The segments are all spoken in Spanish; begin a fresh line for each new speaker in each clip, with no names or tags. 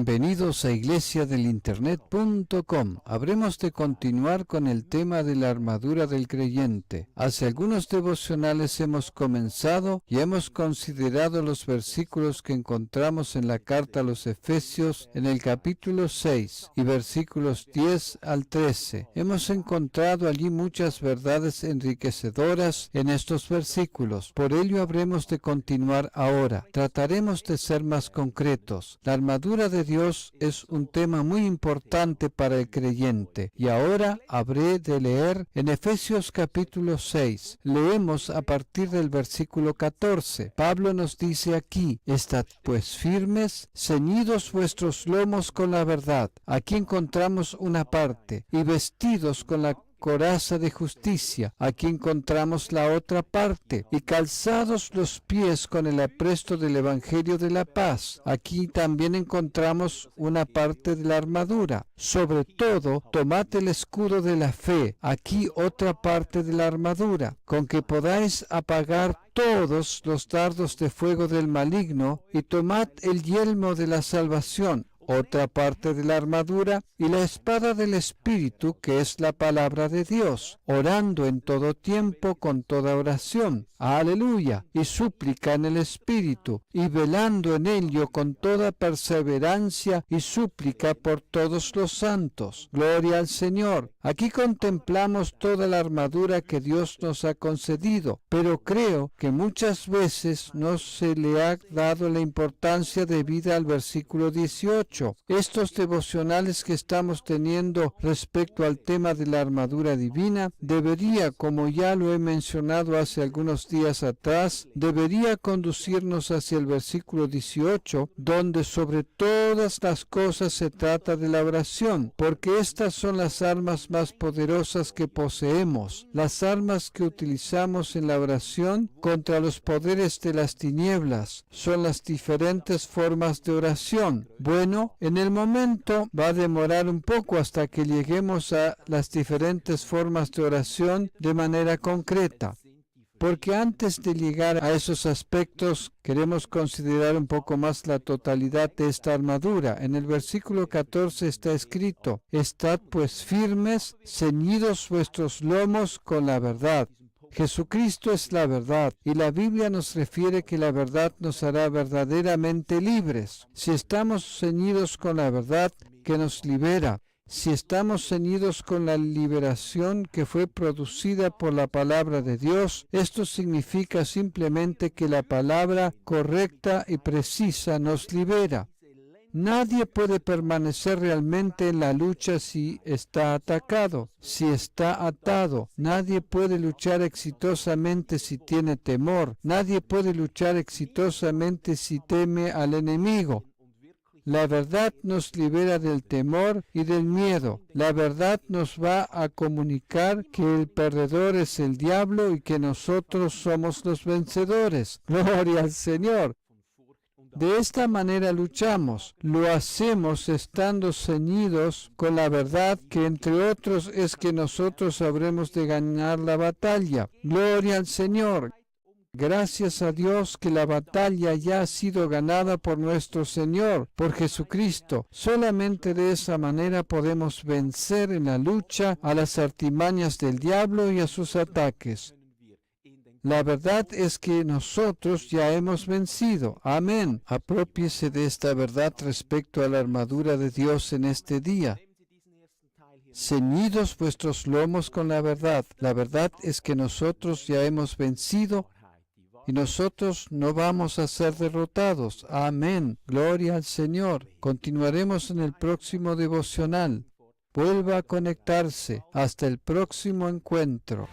Bienvenidos a iglesiadelinternet.com. Habremos de continuar con el tema de la armadura del creyente. Hace algunos devocionales hemos comenzado y hemos considerado los versículos que encontramos en la carta a los Efesios en el capítulo 6 y versículos 10 al 13. Hemos encontrado allí muchas verdades enriquecedoras en estos versículos. Por ello habremos de continuar ahora. Trataremos de ser más concretos. La armadura de Dios es un tema muy importante para el creyente. Y ahora habré de leer en Efesios capítulo 6. Leemos a partir del versículo 14. Pablo nos dice aquí: estad pues firmes, ceñidos vuestros lomos con la verdad. Aquí encontramos una parte. Y vestidos con la coraza de justicia. Aquí encontramos la otra parte. Y calzados los pies con el apresto del Evangelio de la paz. Aquí también encontramos una parte de la armadura. Sobre todo, tomad el escudo de la fe. Aquí otra parte de la armadura, con que podáis apagar todos los dardos de fuego del maligno, y tomad el yelmo de la salvación, otra parte de la armadura, y la espada del Espíritu, que es la palabra de Dios, orando en todo tiempo con toda oración, aleluya, y súplica en el Espíritu, y velando en ello con toda perseverancia y súplica por todos los santos. Gloria al Señor. Aquí contemplamos toda la armadura que Dios nos ha concedido, pero creo que muchas veces no se le ha dado la importancia debida al versículo 18. Estos devocionales que estamos teniendo respecto al tema de la armadura divina debería, como ya lo he mencionado hace algunos días atrás, debería conducirnos hacia el versículo 18, donde sobre todas las cosas se trata de la oración, porque estas son las armas más poderosas que poseemos, las armas que utilizamos en la oración contra los poderes de las tinieblas. Son las diferentes formas de oración. Bueno, en el momento va a demorar un poco hasta que lleguemos a las diferentes formas de oración de manera concreta, porque antes de llegar a esos aspectos queremos considerar un poco más la totalidad de esta armadura. En el versículo 14 está escrito: estad pues firmes, ceñidos vuestros lomos con la verdad. Jesucristo es la verdad, y la Biblia nos refiere que la verdad nos hará verdaderamente libres. Si estamos ceñidos con la verdad que nos libera, si estamos ceñidos con la liberación que fue producida por la palabra de Dios, esto significa simplemente que la palabra correcta y precisa nos libera. Nadie puede permanecer realmente en la lucha si está atacado, si está atado. Nadie puede luchar exitosamente si tiene temor. Nadie puede luchar exitosamente si teme al enemigo. La verdad nos libera del temor y del miedo. La verdad nos va a comunicar que el perdedor es el diablo y que nosotros somos los vencedores. ¡Gloria al Señor! De esta manera luchamos. Lo hacemos estando ceñidos con la verdad, que entre otros es que nosotros habremos de ganar la batalla. ¡Gloria al Señor! Gracias a Dios que la batalla ya ha sido ganada por nuestro Señor, por Jesucristo. Solamente de esa manera podemos vencer en la lucha a las artimañas del diablo y a sus ataques. La verdad es que nosotros ya hemos vencido. Amén. Aprópiese de esta verdad respecto a la armadura de Dios en este día. Ceñidos vuestros lomos con la verdad. La verdad es que nosotros ya hemos vencido y nosotros no vamos a ser derrotados. Amén. Gloria al Señor. Continuaremos en el próximo devocional. Vuelva a conectarse. Hasta el próximo encuentro.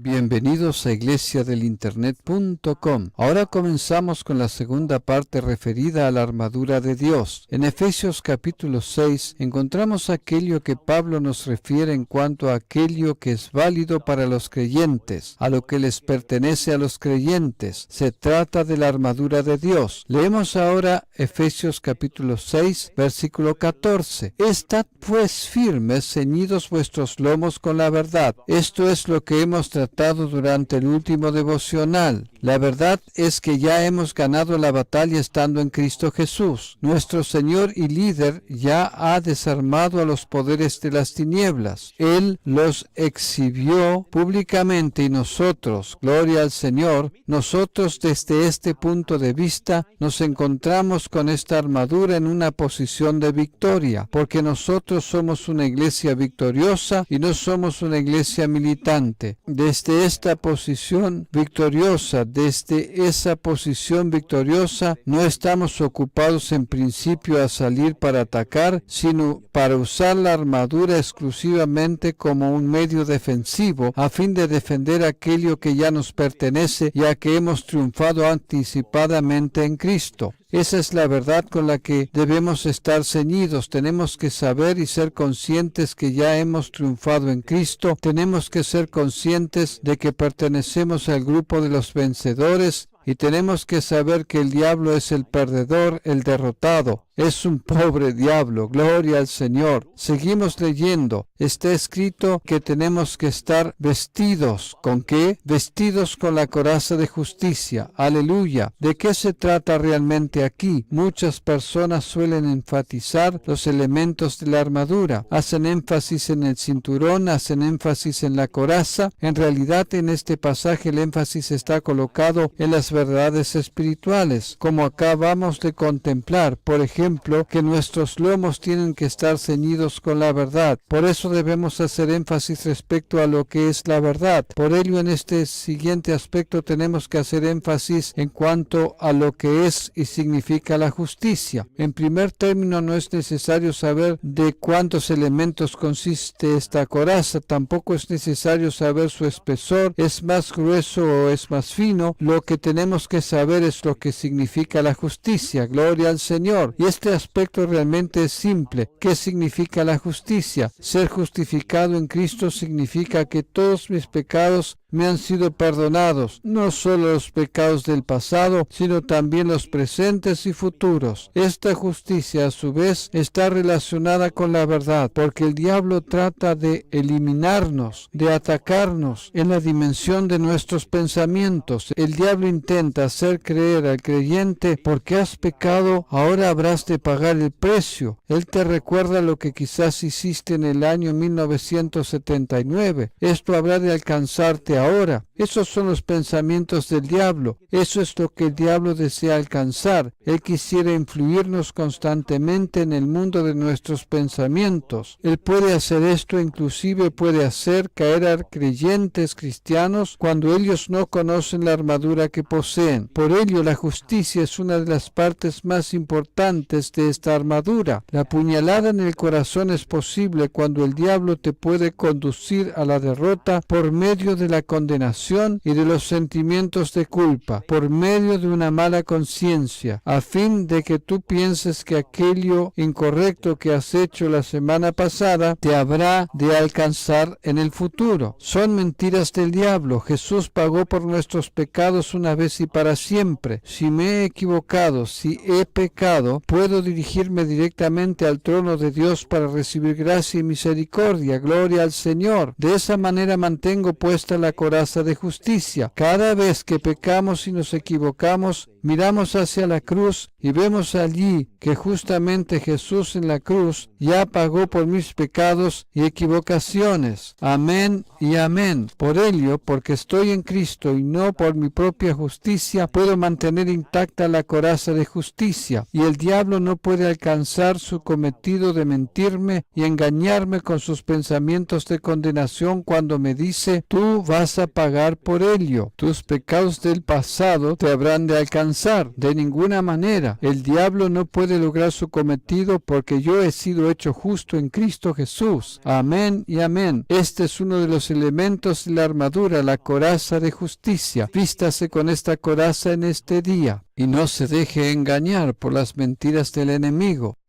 Bienvenidos a iglesiadelinternet.com. Ahora comenzamos con la segunda parte referida a la armadura de Dios. En Efesios capítulo 6 encontramos aquello que Pablo nos refiere en cuanto a aquello que es válido para los creyentes, a lo que les pertenece a los creyentes. Se trata de la armadura de Dios. Leemos ahora Efesios capítulo 6, versículo 14. Estad pues firmes, ceñidos vuestros lomos con la verdad. Esto es lo que hemos tratado durante el último devocional. La verdad es que ya hemos ganado la batalla estando en Cristo Jesús. Nuestro Señor y líder ya ha desarmado a los poderes de las tinieblas. Él los exhibió públicamente y nosotros, gloria al Señor, nosotros desde este punto de vista nos encontramos con esta armadura en una posición de victoria, porque nosotros somos una iglesia victoriosa y no somos una iglesia militante. Desde esta posición victoriosa, desde esa posición victoriosa, no estamos ocupados en principio a salir para atacar, sino para usar la armadura exclusivamente como un medio defensivo, a fin de defender aquello que ya nos pertenece, ya que hemos triunfado anticipadamente en Cristo. Esa es la verdad con la que debemos estar ceñidos. Tenemos que saber y ser conscientes que ya hemos triunfado en Cristo. Tenemos que ser conscientes de que pertenecemos al grupo de los vencedores. Y tenemos que saber que el diablo es el perdedor, el derrotado. Es un pobre diablo, gloria al Señor. Seguimos leyendo. Está escrito que tenemos que estar vestidos. ¿Con qué? Vestidos con la coraza de justicia. Aleluya. ¿De qué se trata realmente aquí? Muchas personas suelen enfatizar los elementos de la armadura. Hacen énfasis en el cinturón, hacen énfasis en la coraza. En realidad, en este pasaje el énfasis está colocado en las verdades espirituales, como acabamos de contemplar. Por ejemplo, que nuestros lomos tienen que estar ceñidos con la verdad. Por eso debemos hacer énfasis respecto a lo que es la verdad. Por ello, en este siguiente aspecto tenemos que hacer énfasis en cuanto a lo que es y significa la justicia. En primer término, no es necesario saber de cuántos elementos consiste esta coraza. Tampoco es necesario saber su espesor, es más grueso o es más fino. Lo que tenemos que saber es lo que significa la justicia. Gloria al Señor. Y este aspecto realmente es simple. ¿Qué significa la justicia? Ser justificado en Cristo significa que todos mis pecados me han sido perdonados, no solo los pecados del pasado, sino también los presentes y futuros. Esta justicia, a su vez, está relacionada con la verdad, porque el diablo trata de eliminarnos, de atacarnos en la dimensión de nuestros pensamientos. El diablo intenta hacer creer al creyente: porque has pecado, ahora habrás de pagar el precio. Él te recuerda lo que quizás hiciste en el año 1979. Esto habrá de alcanzarte ahora. Esos son los pensamientos del diablo. Eso es lo que el diablo desea alcanzar. Él quisiera influirnos constantemente en el mundo de nuestros pensamientos. Él puede hacer esto, inclusive puede hacer caer a creyentes cristianos cuando ellos no conocen la armadura que poseen. Por ello, la justicia es una de las partes más importantes de esta armadura. La puñalada en el corazón es posible cuando el diablo te puede conducir a la derrota por medio de la condenación y de los sentimientos de culpa, por medio de una mala conciencia, a fin de que tú pienses que aquello incorrecto que has hecho la semana pasada te habrá de alcanzar en el futuro. Son mentiras del diablo. Jesús pagó por nuestros pecados una vez y para siempre. Si me he equivocado, si he pecado, puedo dirigirme directamente al trono de Dios para recibir gracia y misericordia. Gloria al Señor. De esa manera mantengo puesta la coraza de justicia. Cada vez que pecamos y nos equivocamos, miramos hacia la cruz y vemos allí que justamente Jesús en la cruz ya pagó por mis pecados y equivocaciones. Amén y amén. Por ello, porque estoy en Cristo y no por mi propia justicia, puedo mantener intacta la coraza de justicia, y el diablo no puede alcanzar su cometido de mentirme y engañarme con sus pensamientos de condenación cuando me dice: tú vas vas a pagar por ello. Tus pecados del pasado te habrán de alcanzar. De ninguna manera. El diablo no puede lograr su cometido porque yo he sido hecho justo en Cristo Jesús. Amén y amén. Este es uno de los elementos de la armadura, la coraza de justicia. Vístase con esta coraza en este día y no se deje engañar por las mentiras del enemigo.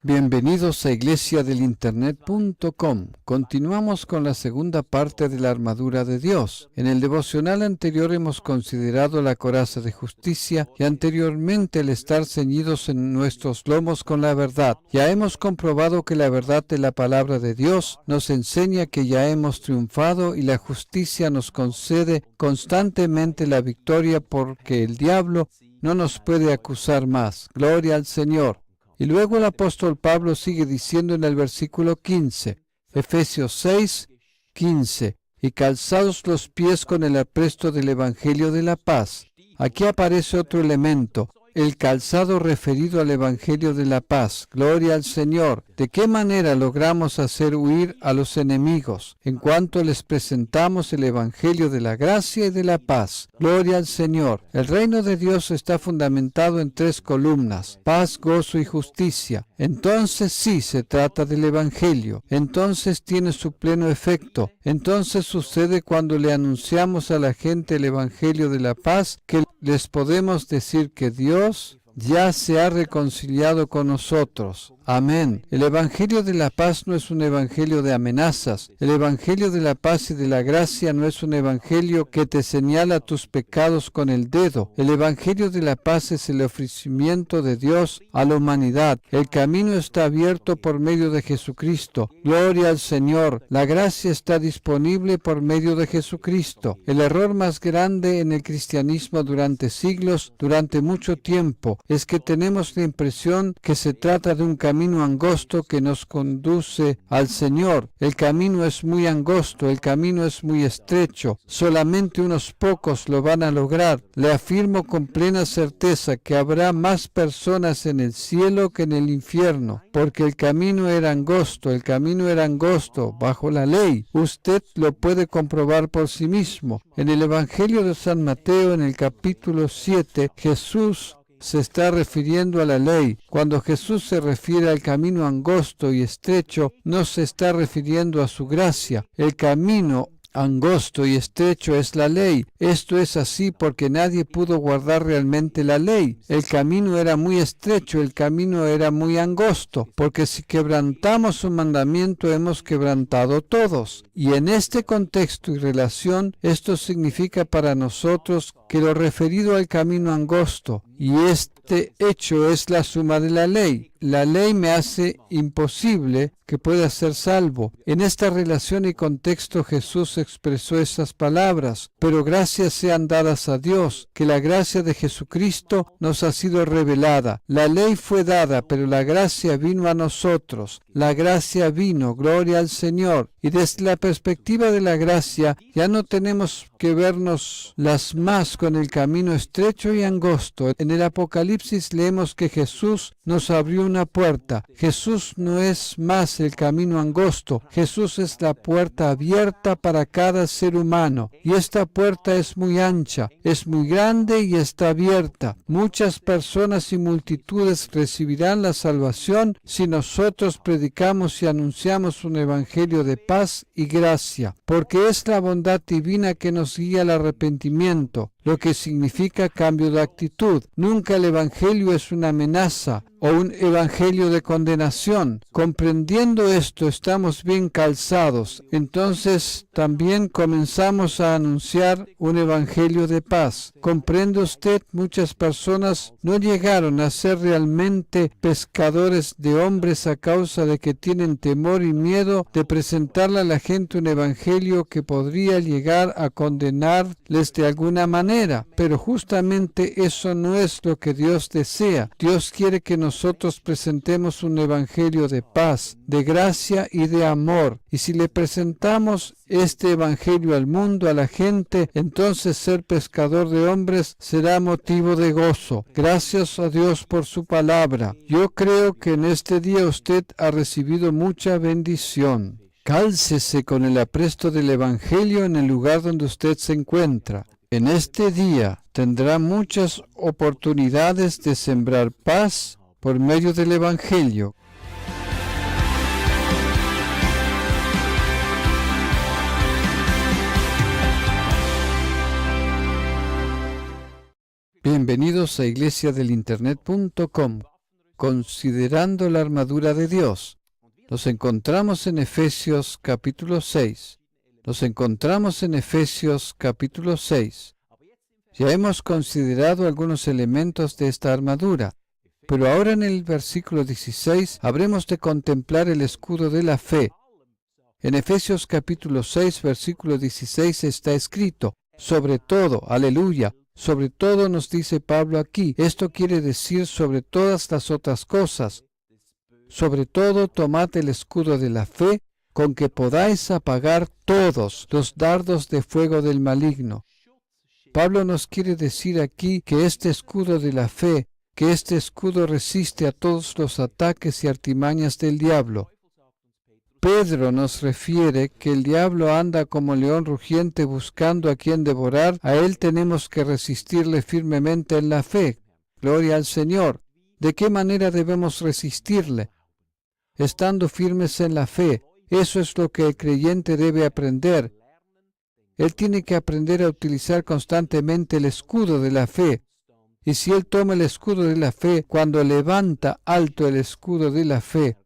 Bienvenidos a iglesiadelinternet.com. Continuamos con la segunda parte de la armadura de Dios. En el devocional anterior hemos considerado la coraza de justicia y anteriormente el estar ceñidos en nuestros lomos con la verdad. Ya hemos comprobado que la verdad de la palabra de Dios nos enseña que ya hemos triunfado y la justicia nos concede constantemente la victoria porque el diablo no nos puede acusar más. Gloria al Señor. Y luego el apóstol Pablo sigue diciendo en el versículo 15, Efesios 6, 15, y calzados los pies con el apresto del Evangelio de la paz. Aquí aparece otro elemento, el calzado referido al Evangelio de la paz. Gloria al Señor. ¿De qué manera logramos hacer huir a los enemigos? En cuanto les presentamos el Evangelio de la gracia y de la paz. Gloria al Señor. El reino de Dios está fundamentado en 3 columnas: paz, gozo y justicia. Entonces sí se trata del Evangelio. Entonces tiene su pleno efecto. Entonces sucede cuando le anunciamos a la gente el Evangelio de la paz, que les podemos decir que Dios ya se ha reconciliado con nosotros. Amén. El Evangelio de la paz no es un evangelio de amenazas. El Evangelio de la paz y de la gracia no es un evangelio que te señala tus pecados con el dedo. El Evangelio de la paz es el ofrecimiento de Dios a la humanidad. El camino está abierto por medio de Jesucristo. Gloria al Señor. La gracia está disponible por medio de Jesucristo. El error más grande en el cristianismo durante siglos, durante mucho tiempo, es que tenemos la impresión que se trata de un camino angosto que nos conduce al Señor. El camino es muy angosto, el camino es muy estrecho. Solamente unos pocos lo van a lograr. Le afirmo con plena certeza que habrá más personas en el cielo que en el infierno, porque el camino era angosto bajo la ley. Usted lo puede comprobar por sí mismo. En el Evangelio de San Mateo, en el capítulo 7, Jesús se está refiriendo a la ley. Cuando Jesús se refiere al camino angosto y estrecho, no se está refiriendo a su gracia. El camino angosto y estrecho es la ley. Esto es así porque nadie pudo guardar realmente la ley. El camino era muy estrecho, el camino era muy angosto, porque si quebrantamos un mandamiento hemos quebrantado todos. Y en este contexto y relación, esto significa para nosotros que lo referido al camino angosto y este hecho es la suma de la ley. La ley me hace imposible que pueda ser salvo. En esta relación y contexto Jesús expresó esas palabras, pero gracias sean dadas a Dios, que la gracia de Jesucristo nos ha sido revelada. La ley fue dada, pero la gracia vino a nosotros. La gracia vino, gloria al Señor. Y desde la perspectiva de la gracia, ya no tenemos que vernos las más con el camino estrecho y angosto. En el Apocalipsis leemos que Jesús nos abrió una puerta. Jesús no es más el camino angosto. Jesús es la puerta abierta para cada ser humano. Y esta puerta es muy ancha, es muy grande y está abierta. Muchas personas y multitudes recibirán la salvación si nosotros predicamos y anunciamos un evangelio de paz y gracia, porque es la bondad divina que nos guía al arrepentimiento, lo que significa cambio de actitud. Nunca el evangelio es una amenaza o un evangelio de condenación. Comprendiendo esto, estamos bien calzados. Entonces también comenzamos a anunciar un evangelio de paz. ¿Comprende usted? Muchas personas no llegaron a ser realmente pescadores de hombres a causa de que tienen temor y miedo de presentarle a la gente un evangelio que podría llegar a condenarles de alguna manera. Pero justamente eso no es lo que Dios desea. Dios quiere que nosotros nosotros presentemos un evangelio de paz, de gracia y de amor. Y si le presentamos este evangelio al mundo, a la gente, entonces ser pescador de hombres será motivo de gozo. Gracias a Dios por su palabra. Yo creo que en este día usted ha recibido mucha bendición. Cálcese con el apresto del evangelio en el lugar donde usted se encuentra. En este día tendrá muchas oportunidades de sembrar paz por medio del evangelio. Bienvenidos a iglesiadelinternet.com, considerando la armadura de Dios. Nos encontramos en Efesios capítulo 6. Ya hemos considerado algunos elementos de esta armadura, pero ahora en el versículo 16 habremos de contemplar el escudo de la fe. En Efesios capítulo 6, versículo 16 está escrito, sobre todo, aleluya, sobre todo nos dice Pablo aquí. Esto quiere decir sobre todas las otras cosas. Sobre todo, tomad el escudo de la fe, con que podáis apagar todos los dardos de fuego del maligno. Pablo nos quiere decir aquí que este escudo de la fe, que este escudo resiste a todos los ataques y artimañas del diablo. Pedro nos refiere que el diablo anda como león rugiente buscando a quien devorar. A él tenemos que resistirle firmemente en la fe. Gloria al Señor. ¿De qué manera debemos resistirle? Estando firmes en la fe. Eso es lo que el creyente debe aprender. Él tiene que aprender a utilizar constantemente el escudo de la fe. Y si él toma el escudo de la fe, cuando levanta alto el escudo de la fe,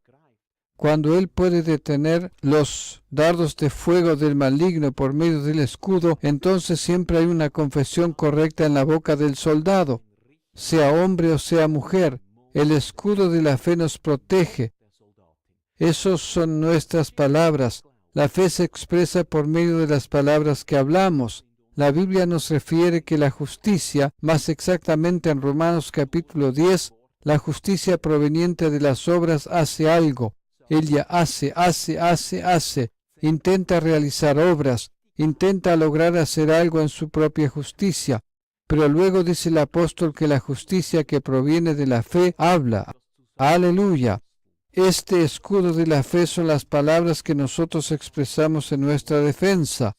cuando él puede detener los dardos de fuego del maligno por medio del escudo, entonces siempre hay una confesión correcta en la boca del soldado. Sea hombre o sea mujer, el escudo de la fe nos protege. Esas son nuestras palabras. La fe se expresa por medio de las palabras que hablamos. La Biblia nos refiere que la justicia, más exactamente en Romanos capítulo 10, la justicia proveniente de las obras hace algo. Ella hace, intenta realizar obras, intenta lograr hacer algo en su propia justicia. Pero luego dice el apóstol que la justicia que proviene de la fe habla. Aleluya. Este escudo de la fe son las palabras que nosotros expresamos en nuestra defensa.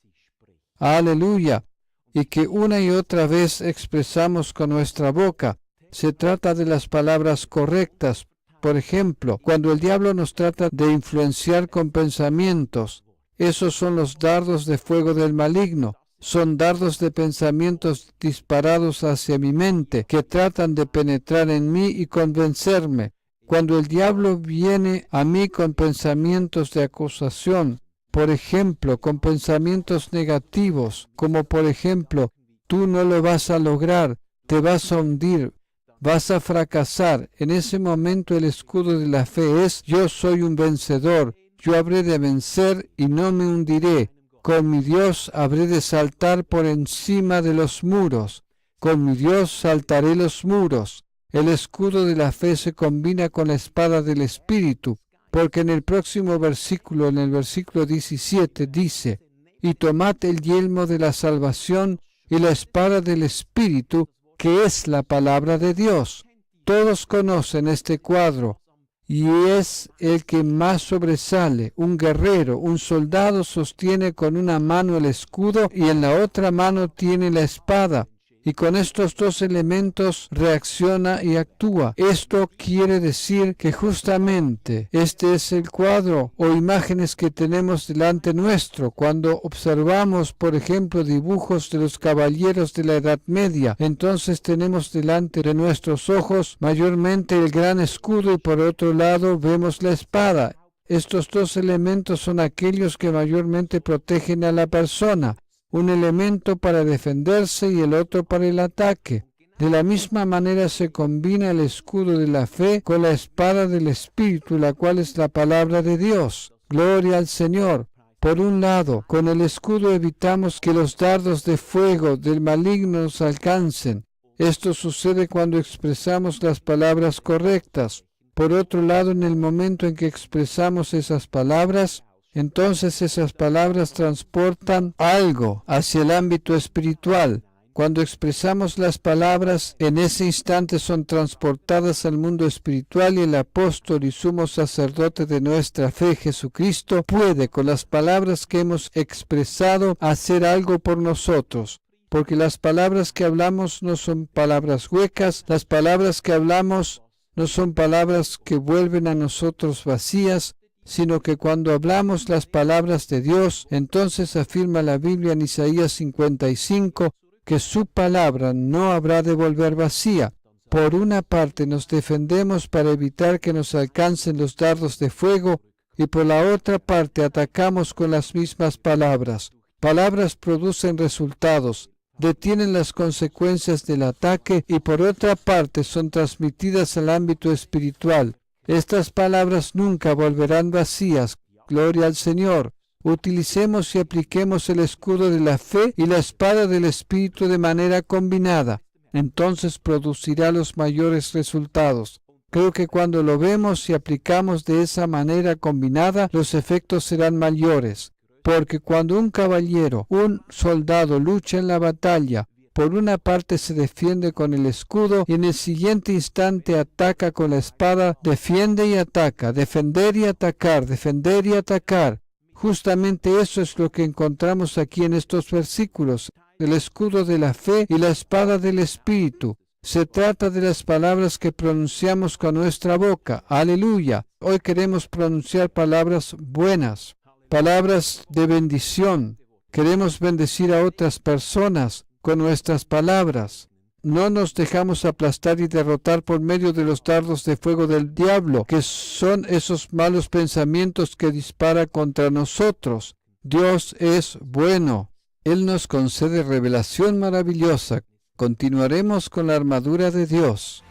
Aleluya. Y que una y otra vez expresamos con nuestra boca. Se trata de las palabras correctas. Por ejemplo, cuando el diablo nos trata de influenciar con pensamientos, esos son los dardos de fuego del maligno. Son dardos de pensamientos disparados hacia mi mente que tratan de penetrar en mí y convencerme. Cuando el diablo viene a mí con pensamientos de acusación, por ejemplo, con pensamientos negativos, como por ejemplo, tú no lo vas a lograr, te vas a hundir, vas a fracasar. En ese momento el escudo de la fe es, yo soy un vencedor, yo habré de vencer y no me hundiré. Con mi Dios habré de saltar por encima de los muros. Con mi Dios saltaré los muros. El escudo de la fe se combina con la espada del Espíritu, porque en el próximo versículo, en el versículo 17, dice, y tomad el yelmo de la salvación y la espada del Espíritu, que es la palabra de Dios. Todos conocen este cuadro, y es el que más sobresale. Un guerrero, un soldado sostiene con una mano el escudo y en la otra mano tiene la espada. Y con estos dos elementos reacciona y actúa. Esto quiere decir que justamente este es el cuadro o imágenes que tenemos delante nuestro. Cuando observamos, por ejemplo, dibujos de los caballeros de la Edad Media, entonces tenemos delante de nuestros ojos mayormente el gran escudo y por otro lado vemos la espada. Estos dos elementos son aquellos que mayormente protegen a la persona. Un elemento para defenderse y el otro para el ataque. De la misma manera se combina el escudo de la fe con la espada del Espíritu, la cual es la palabra de Dios. Gloria al Señor. Por un lado, con el escudo evitamos que los dardos de fuego del maligno nos alcancen. Esto sucede cuando expresamos las palabras correctas. Por otro lado, en el momento en que expresamos esas palabras, entonces esas palabras transportan algo hacia el ámbito espiritual. Cuando expresamos las palabras, en ese instante son transportadas al mundo espiritual y el apóstol y sumo sacerdote de nuestra fe, Jesucristo, puede, con las palabras que hemos expresado, hacer algo por nosotros. Porque las palabras que hablamos no son palabras huecas, las palabras que hablamos no son palabras que vuelven a nosotros vacías, sino que cuando hablamos las palabras de Dios, entonces afirma la Biblia en Isaías 55, que su palabra no habrá de volver vacía. Por una parte nos defendemos para evitar que nos alcancen los dardos de fuego, y por la otra parte atacamos con las mismas palabras. Palabras producen resultados, detienen las consecuencias del ataque y por otra parte son transmitidas al ámbito espiritual. Estas palabras nunca volverán vacías. Gloria al Señor. Utilicemos y apliquemos el escudo de la fe y la espada del Espíritu de manera combinada. Entonces producirá los mayores resultados. Creo que cuando lo vemos y aplicamos de esa manera combinada, los efectos serán mayores. Porque cuando un caballero, un soldado lucha en la batalla, por una parte se defiende con el escudo y en el siguiente instante ataca con la espada, defiende y ataca, defender y atacar, defender y atacar. Justamente eso es lo que encontramos aquí en estos versículos, el escudo de la fe y la espada del Espíritu. Se trata de las palabras que pronunciamos con nuestra boca. Aleluya. Hoy queremos pronunciar palabras buenas, palabras de bendición. Queremos bendecir a otras personas con nuestras palabras. No nos dejamos aplastar y derrotar por medio de los dardos de fuego del diablo, que son esos malos pensamientos que dispara contra nosotros. Dios es bueno. Él nos concede revelación maravillosa. Continuaremos con la armadura de Dios.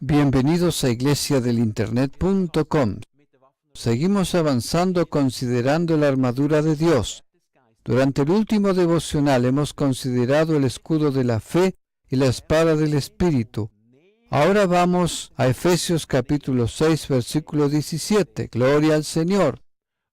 Bienvenidos a iglesiadelinternet.com. Seguimos avanzando considerando la armadura de Dios. Durante el último devocional hemos considerado el escudo de la fe y la espada del Espíritu. Ahora vamos a Efesios capítulo 6, versículo 17. Gloria al Señor.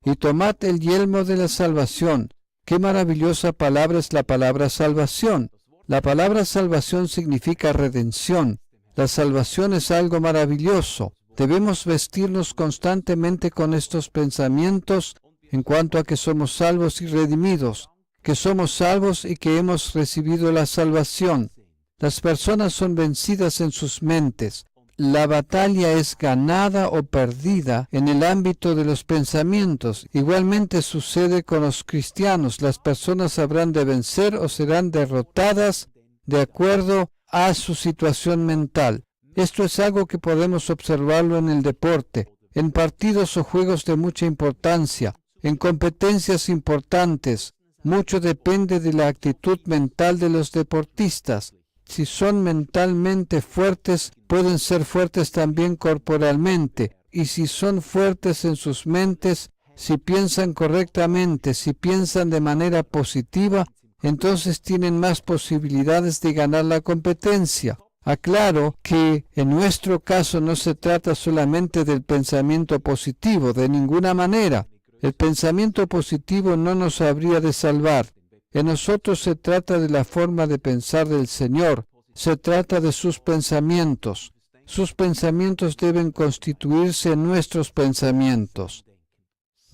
Y tomad el yelmo de la salvación. Qué maravillosa palabra es la palabra salvación. La palabra salvación significa redención. La salvación es algo maravilloso. Debemos vestirnos constantemente con estos pensamientos en cuanto a que somos salvos y redimidos, que somos salvos y que hemos recibido la salvación. Las personas son vencidas en sus mentes. La batalla es ganada o perdida en el ámbito de los pensamientos. Igualmente sucede con los cristianos. Las personas habrán de vencer o serán derrotadas de acuerdo a su situación mental. Esto es algo que podemos observarlo en el deporte, en partidos o juegos de mucha importancia, en competencias importantes. Mucho depende de la actitud mental de los deportistas. Si son mentalmente fuertes, pueden ser fuertes también corporalmente. Y si son fuertes en sus mentes, si piensan correctamente, si piensan de manera positiva, entonces tienen más posibilidades de ganar la competencia. Aclaro que en nuestro caso no se trata solamente del pensamiento positivo, de ninguna manera. El pensamiento positivo no nos habría de salvar. En nosotros se trata de la forma de pensar del Señor. Se trata de sus pensamientos. Sus pensamientos deben constituirse en nuestros pensamientos.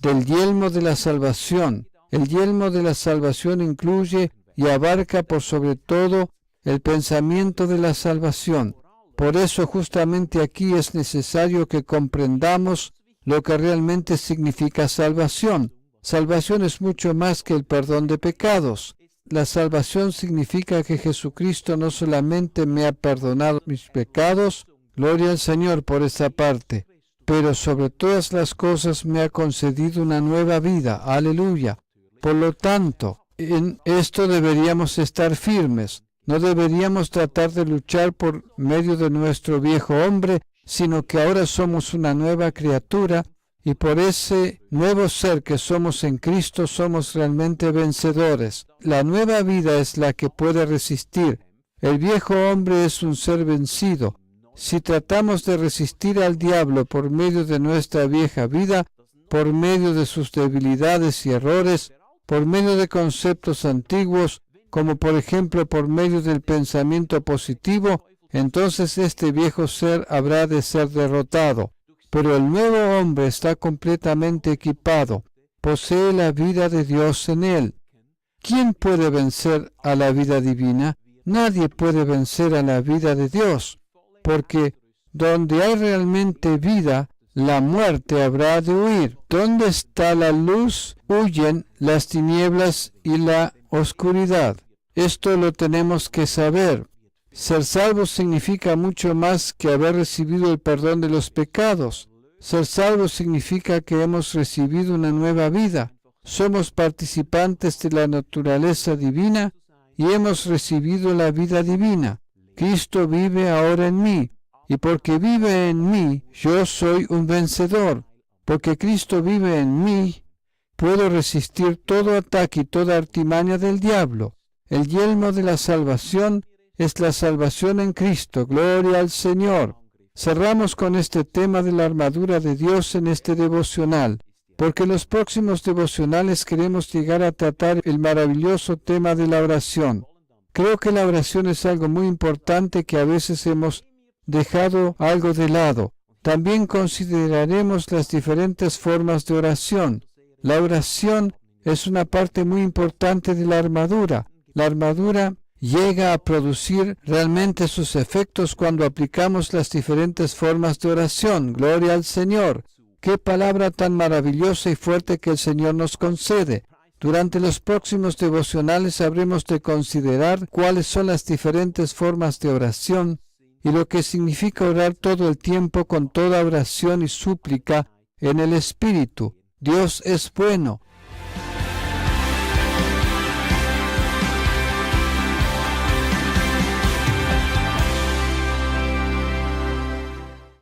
Del yelmo de la salvación. El yelmo de la salvación incluye y abarca por sobre todo el pensamiento de la salvación. Por eso justamente aquí es necesario que comprendamos lo que realmente significa salvación. Salvación es mucho más que el perdón de pecados. La salvación significa que Jesucristo no solamente me ha perdonado mis pecados, gloria al Señor por esa parte, pero sobre todas las cosas me ha concedido una nueva vida. Aleluya. Por lo tanto, en esto deberíamos estar firmes. No deberíamos tratar de luchar por medio de nuestro viejo hombre, sino que ahora somos una nueva criatura y por ese nuevo ser que somos en Cristo somos realmente vencedores. La nueva vida es la que puede resistir. El viejo hombre es un ser vencido. Si tratamos de resistir al diablo por medio de nuestra vieja vida, por medio de sus debilidades y errores, por medio de conceptos antiguos, como por ejemplo por medio del pensamiento positivo, entonces este viejo ser habrá de ser derrotado. Pero el nuevo hombre está completamente equipado, posee la vida de Dios en él. ¿Quién puede vencer a la vida divina? Nadie puede vencer a la vida de Dios, porque donde hay realmente vida, la muerte habrá de huir. Donde está la luz, huyen las tinieblas y la oscuridad. Esto lo tenemos que saber. Ser salvo significa mucho más que haber recibido el perdón de los pecados. Ser salvo significa que hemos recibido una nueva vida. Somos participantes de la naturaleza divina y hemos recibido la vida divina. Cristo vive ahora en mí, y porque vive en mí, yo soy un vencedor. Porque Cristo vive en mí, puedo resistir todo ataque y toda artimaña del diablo. El yelmo de la salvación es la salvación en Cristo. Gloria al Señor. Cerramos con este tema de la armadura de Dios en este devocional, porque en los próximos devocionales queremos llegar a tratar el maravilloso tema de la oración. Creo que la oración es algo muy importante que a veces hemos dejado algo de lado. También consideraremos las diferentes formas de oración. La oración es una parte muy importante de la armadura. La armadura llega a producir realmente sus efectos cuando aplicamos las diferentes formas de oración. Gloria al Señor. Qué palabra tan maravillosa y fuerte que el Señor nos concede. Durante los próximos devocionales habremos de considerar cuáles son las diferentes formas de oración y lo que significa orar todo el tiempo con toda oración y súplica en el Espíritu. Dios es bueno.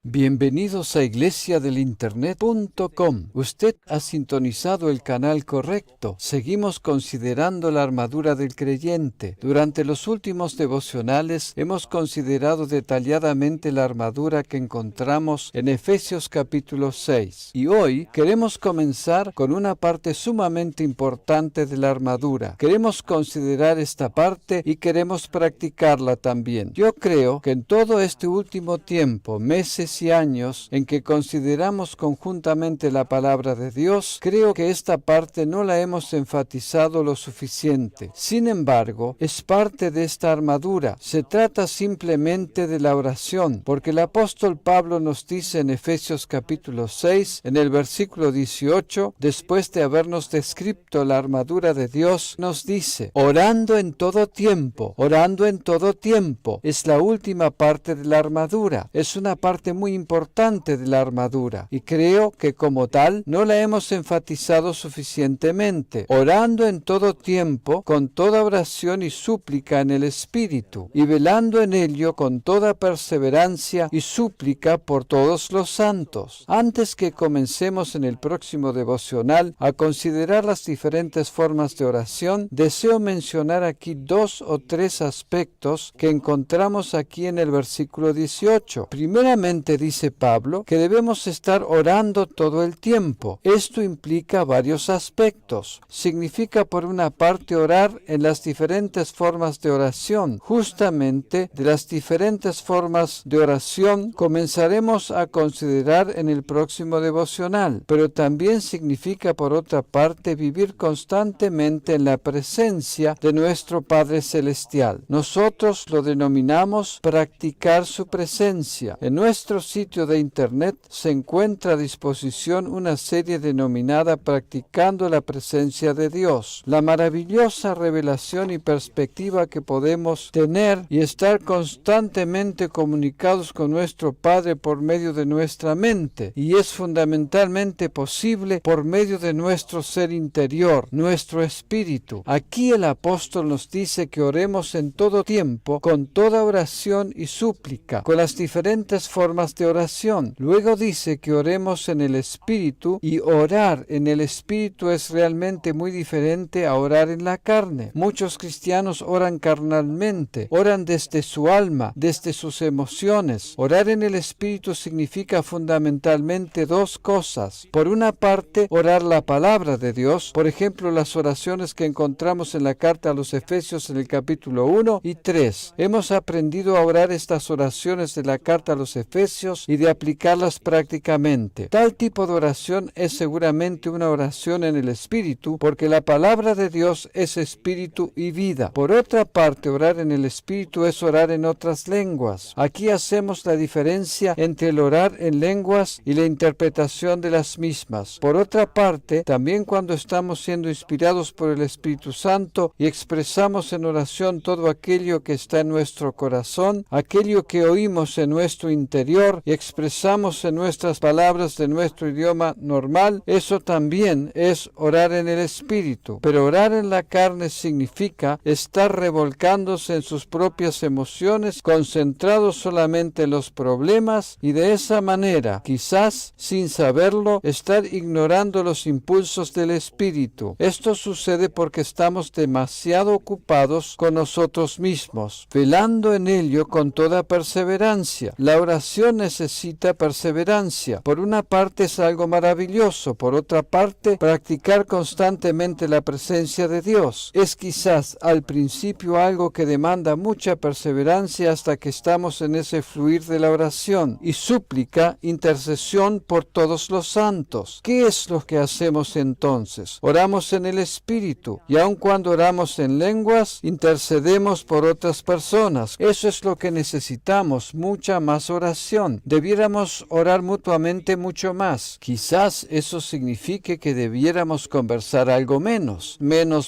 Bienvenidos a iglesiadelinternet.com. Usted ha sintonizado el canal correcto. Seguimos considerando la armadura del creyente. Durante los últimos devocionales hemos considerado detalladamente la armadura que encontramos en Efesios capítulo 6. Y hoy queremos comenzar con una parte sumamente importante de la armadura. Queremos considerar esta parte y queremos practicarla también. Yo creo que en todo este último tiempo, meses y años en que consideramos conjuntamente la palabra de Dios, creo que esta parte no la hemos enfatizado lo suficiente. Sin embargo, es parte de esta armadura. Se trata simplemente de la oración, porque el apóstol Pablo nos dice en Efesios capítulo 6, en el versículo 18, después de habernos descrito la armadura de Dios, nos dice, orando en todo tiempo. Orando en todo tiempo es la última parte de la armadura. Es una parte muy importante de la armadura y creo que como tal no la hemos enfatizado suficientemente. Orando en todo tiempo con toda oración y súplica en el Espíritu y velando en ello con toda perseverancia y súplica por todos los santos. Antes que comencemos en el próximo devocional a considerar las diferentes formas de oración, deseo mencionar aquí 2 o 3 aspectos que encontramos aquí en el versículo 18. Primeramente dice Pablo que debemos estar orando todo el tiempo. Esto implica varios aspectos. Significa por una parte orar en las diferentes formas de oración. Justamente de las diferentes formas de oración comenzaremos a considerar en el próximo devocional. Pero también significa por otra parte vivir constantemente en la presencia de nuestro Padre Celestial. Nosotros lo denominamos practicar su presencia. En nuestro sitio de internet se encuentra a disposición una serie denominada Practicando la Presencia de Dios. La maravillosa revelación y perspectiva que podemos tener y estar constantemente comunicados con nuestro Padre por medio de nuestra mente. Y es fundamentalmente posible por medio de nuestro ser interior, nuestro espíritu. Aquí el apóstol nos dice que oremos en todo tiempo, con toda oración y súplica, con las diferentes formas de oración. Luego dice que oremos en el Espíritu, y orar en el Espíritu es realmente muy diferente a orar en la carne. Muchos cristianos oran carnalmente, oran desde su alma, desde sus emociones. Orar en el Espíritu significa fundamentalmente dos cosas. Por una parte, orar la palabra de Dios, por ejemplo, las oraciones que encontramos en la carta a los Efesios en el capítulo 1 y 3. Hemos aprendido a orar estas oraciones de la carta a los Efesios y de aplicarlas prácticamente. Tal tipo de oración es seguramente una oración en el Espíritu, porque la palabra de Dios es Espíritu y vida. Por otra parte, orar en el Espíritu es orar en otras lenguas. Aquí hacemos la diferencia entre el orar en lenguas y la interpretación de las mismas. Por otra parte, también cuando estamos siendo inspirados por el Espíritu Santo y expresamos en oración todo aquello que está en nuestro corazón, aquello que oímos en nuestro interior y expresamos en nuestras palabras de nuestro idioma normal, eso también es orar en el Espíritu. Pero orar en la carne significa estar revolcándose en sus propias emociones, concentrados solamente en los problemas, y de esa manera, quizás sin saberlo, estar ignorando los impulsos del Espíritu. Esto sucede porque estamos demasiado ocupados con nosotros mismos, velando en ello con toda perseverancia. La oración necesita perseverancia. Por una parte es algo maravilloso, por otra parte, practicar constantemente la presencia de Dios es quizás al principio algo que demanda mucha perseverancia hasta que estamos en ese fluir de la oración y súplica, intercesión por todos los santos. ¿Qué es lo que hacemos entonces? Oramos en el Espíritu, y aun cuando oramos en lenguas, intercedemos por otras personas. Eso es lo que necesitamos, mucha más oración. Debiéramos orar mutuamente mucho más. Quizás eso signifique que debiéramos conversar algo menos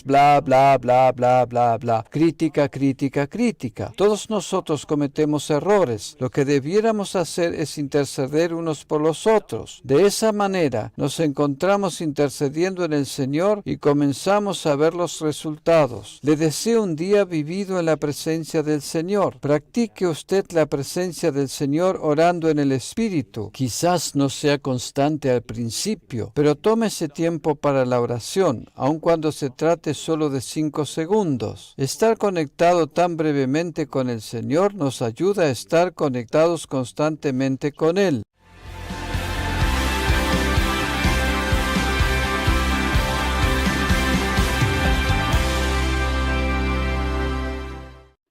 bla, bla, bla, bla, bla, bla, crítica, crítica, crítica. Todos nosotros cometemos errores. Lo que debiéramos hacer es interceder unos por los otros. De esa manera nos encontramos intercediendo en el Señor y comenzamos a ver los resultados. Le deseo un día vivido en la presencia del Señor. Practique usted la presencia del Señor orando en el Espíritu. Quizás no sea constante al principio, pero tómese tiempo para la oración, aun cuando se trate solo de 5 segundos. Estar conectado tan brevemente con el Señor nos ayuda a estar conectados constantemente con Él.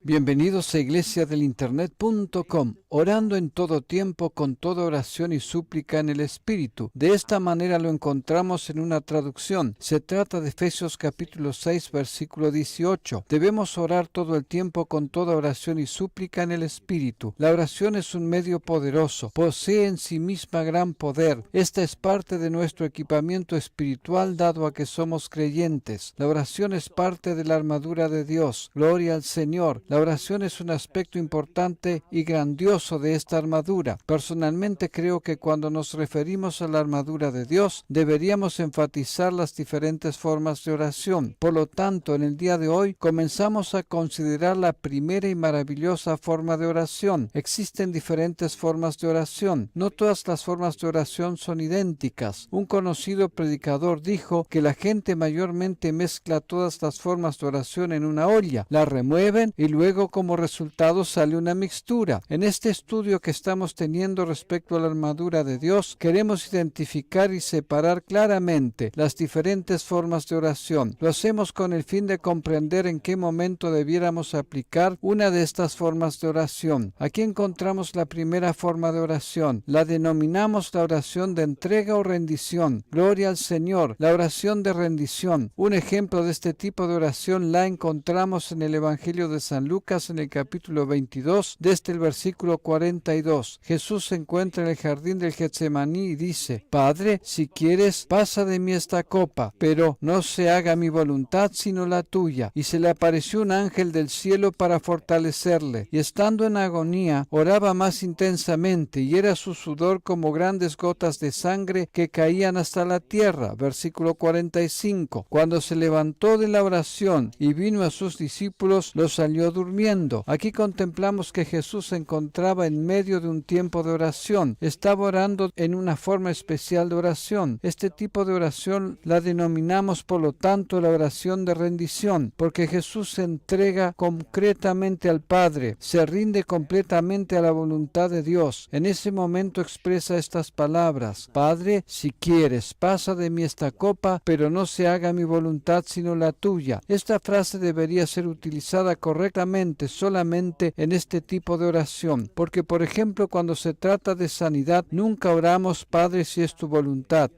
Bienvenidos a iglesiadelinternet.com, orando en todo tiempo con toda oración y súplica en el Espíritu. De esta manera lo encontramos en una traducción. Se trata de Efesios capítulo 6, versículo 18. Debemos orar todo el tiempo con toda oración y súplica en el Espíritu. La oración es un medio poderoso, posee en sí misma gran poder. Esta es parte de nuestro equipamiento espiritual dado a que somos creyentes. La oración es parte de la armadura de Dios. Gloria al Señor. La oración es un aspecto importante y grandioso de esta armadura. Personalmente creo que cuando nos referimos a la armadura de Dios, deberíamos enfatizar las diferentes formas de oración. Por lo tanto, en el día de hoy comenzamos a considerar la primera y maravillosa forma de oración. Existen diferentes formas de oración. No todas las formas de oración son idénticas. Un conocido predicador dijo que la gente mayormente mezcla todas las formas de oración en una olla, la remueven y luego como resultado sale una mixtura. En este estudio que estamos teniendo respecto a la armadura de Dios, queremos identificar y separar claramente las diferentes formas de oración. Lo hacemos con el fin de comprender en qué momento debiéramos aplicar una de estas formas de oración. Aquí encontramos la primera forma de oración. La denominamos la oración de entrega o rendición. Gloria al Señor. La oración de rendición. Un ejemplo de este tipo de oración la encontramos en el Evangelio de San Lucas en el capítulo 22, desde el versículo 42. Jesús se encuentra en el jardín del Getsemaní y dice: Padre, si quieres, pasa de mí esta copa, pero no se haga mi voluntad sino la tuya. Y se le apareció un ángel del cielo para fortalecerle. Y estando en agonía, oraba más intensamente, y era su sudor como grandes gotas de sangre que caían hasta la tierra. Versículo 45. Cuando se levantó de la oración y vino a sus discípulos, los halló durmiendo durmiendo. Aquí contemplamos que Jesús se encontraba en medio de un tiempo de oración. Estaba orando en una forma especial de oración. Este tipo de oración la denominamos, por lo tanto, la oración de rendición, porque Jesús se entrega concretamente al Padre, se rinde completamente a la voluntad de Dios. En ese momento expresa estas palabras: Padre, si quieres, pasa de mí esta copa, pero no se haga mi voluntad sino la tuya. Esta frase debería ser utilizada correctamente solamente en este tipo de oración, porque por ejemplo cuando se trata de sanidad nunca oramos: Padre, si es tu voluntad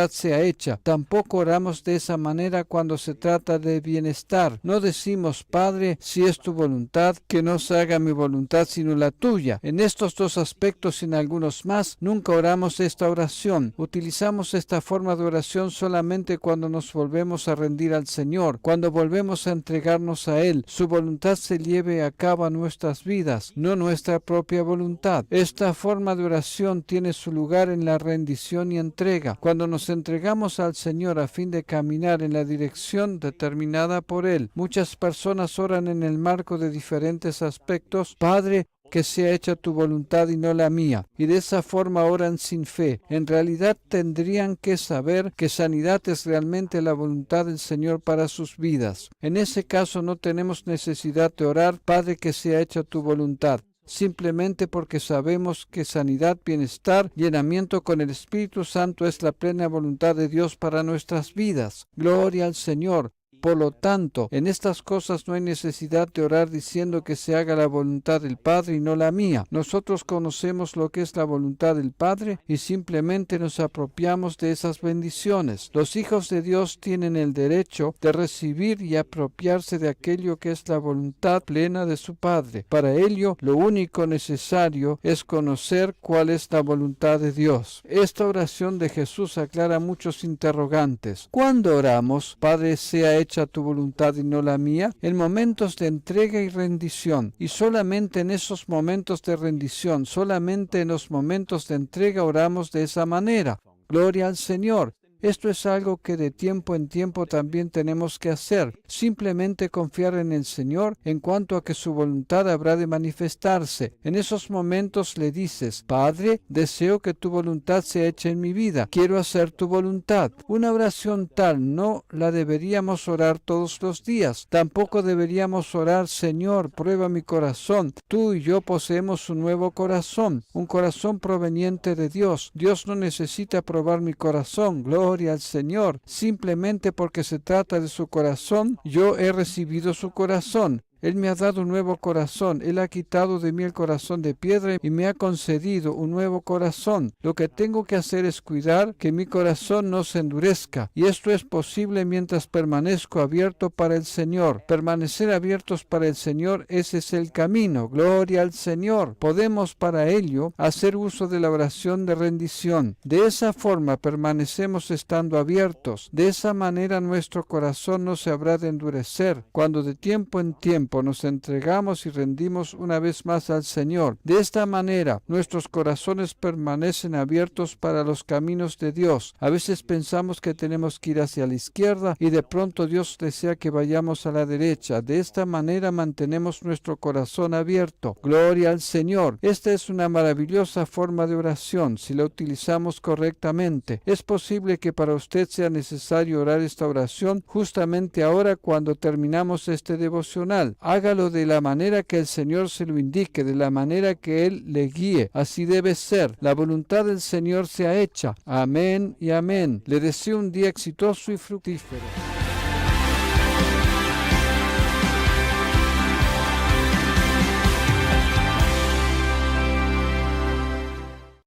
sea hecha. Tampoco oramos de esa manera cuando se trata de bienestar. No decimos: Padre, si es tu voluntad, que no se haga mi voluntad sino la tuya. En estos dos aspectos y en algunos más nunca oramos esta oración. Utilizamos esta forma de oración solamente cuando nos volvemos a rendir al Señor, cuando volvemos a entregarnos a Él. Su voluntad se lleve a cabo a nuestras vidas, no nuestra propia voluntad. Esta forma de oración tiene su lugar en la rendición y entrega, cuando nos entregamos al Señor a fin de caminar en la dirección determinada por Él. Muchas personas oran en el marco de diferentes aspectos: Padre, que sea hecha tu voluntad y no la mía. Y de esa forma oran sin fe. En realidad tendrían que saber que sanidad es realmente la voluntad del Señor para sus vidas. En ese caso no tenemos necesidad de orar: Padre, que sea hecha tu voluntad, simplemente porque sabemos que sanidad, bienestar, llenamiento con el Espíritu Santo es la plena voluntad de Dios para nuestras vidas. Gloria al Señor. Por lo tanto, en estas cosas no hay necesidad de orar diciendo que se haga la voluntad del Padre y no la mía. Nosotros conocemos lo que es la voluntad del Padre y simplemente nos apropiamos de esas bendiciones. Los hijos de Dios tienen el derecho de recibir y apropiarse de aquello que es la voluntad plena de su Padre. Para ello, lo único necesario es conocer cuál es la voluntad de Dios. Esta oración de Jesús aclara muchos interrogantes. ¿Cuándo oramos: Padre, sea hecha tu voluntad y no la mía? En momentos de entrega y rendición, y solamente en esos momentos de rendición, solamente en los momentos de entrega oramos de esa manera. Gloria al Señor. Esto es algo que de tiempo en tiempo también tenemos que hacer. Simplemente confiar en el Señor en cuanto a que su voluntad habrá de manifestarse. En esos momentos le dices: Padre, deseo que tu voluntad sea hecha en mi vida. Quiero hacer tu voluntad. Una oración tal no la deberíamos orar todos los días. Tampoco deberíamos orar: Señor, prueba mi corazón. Tú y yo poseemos un nuevo corazón, un corazón proveniente de Dios. Dios no necesita probar mi corazón. Gloria al Señor. Simplemente porque se trata de su corazón, yo he recibido su corazón. Él me ha dado un nuevo corazón. Él ha quitado de mí el corazón de piedra y me ha concedido un nuevo corazón. Lo que tengo que hacer es cuidar que mi corazón no se endurezca. Y esto es posible mientras permanezco abierto para el Señor. Permanecer abiertos para el Señor, ese es el camino. Gloria al Señor. Podemos para ello hacer uso de la oración de rendición. De esa forma permanecemos estando abiertos. De esa manera nuestro corazón no se habrá de endurecer cuando de tiempo en tiempo nos entregamos y rendimos una vez más al Señor. De esta manera, nuestros corazones permanecen abiertos para los caminos de Dios. A veces pensamos que tenemos que ir hacia la izquierda y de pronto Dios desea que vayamos a la derecha. De esta manera mantenemos nuestro corazón abierto. Gloria al Señor. Esta es una maravillosa forma de oración si la utilizamos correctamente. Es posible que para usted sea necesario orar esta oración justamente ahora cuando terminamos este devocional. Hágalo de la manera que el Señor se lo indique, de la manera que Él le guíe. Así debe ser. La voluntad del Señor sea hecha. Amén y amén. Le deseo un día exitoso y fructífero.